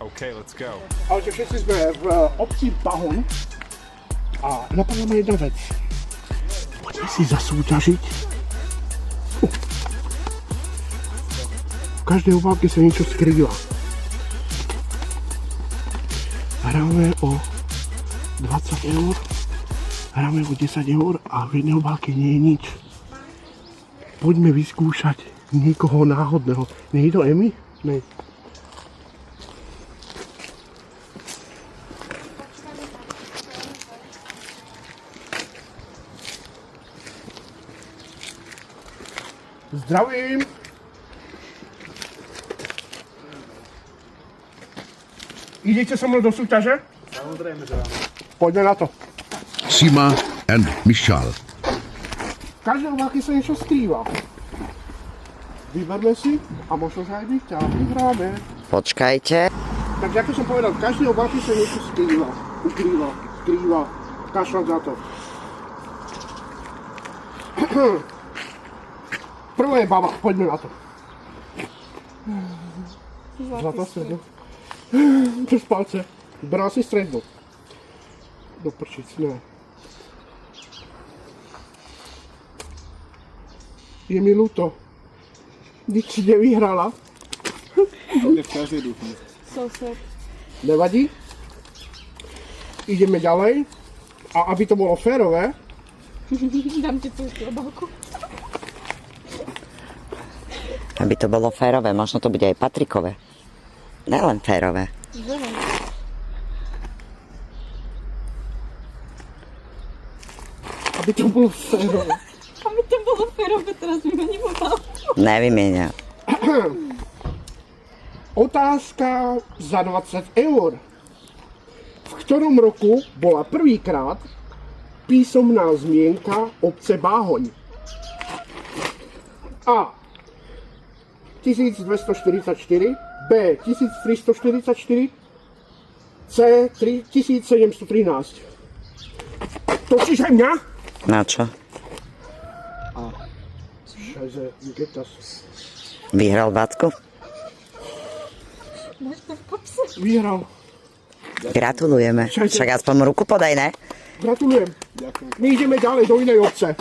Okay, let's go. Ale všetci sme v obci Bahoň a napadla ma jedna vec. Poďme si zasúťažiť. V každej obálke sa niečo skrýva. Hráme o 20 eur, hráme o 10 eur a v jednej obálke nie je nič. Poďme vyskúšať niekoho náhodného. Nie je to Emi? Ne. Zdravím! Idete so mnou do súťaže? Samozrejme, že áno. Poďme na to. Sima and Michal. V každej obálke sa niečo skrýva. Vyberme si a možno sa aj vyťa. Vyhráme. Počkajte. Takže ako som povedal, v každej obálke sa niečo skrýva. Skrýva. Kašľam za to. Prvá je baba, poďme na to. Zlatá strednú. Bez palce. Bral si strednú. Do prčic, ne. Je mi ľúto. Nič si nevyhrala. Bude v každej dúfam. Nevadí. Ideme ďalej. A aby to bolo férové, Dám ti tú obálku. Aby to bolo férové, možno to bude aj patrikové. Nelen férové. aby to bolo férové. Aby to bolo férové, teraz vymením obálku. Nevymienia. Otázka za 20 eur. V ktorom roku bola prvýkrát písomná zmienka obce Báhoň? A. 1244, B. 1344, C. 1713. Točíš aj mňa? Na čo? Scheiße, wie geht das? Vyhral Batku? Máš to v kapse? Vyhral. Gratulujeme. Však aspoň ruku podaj, ne? Gratulujem. My ideme ďalej do inej obce.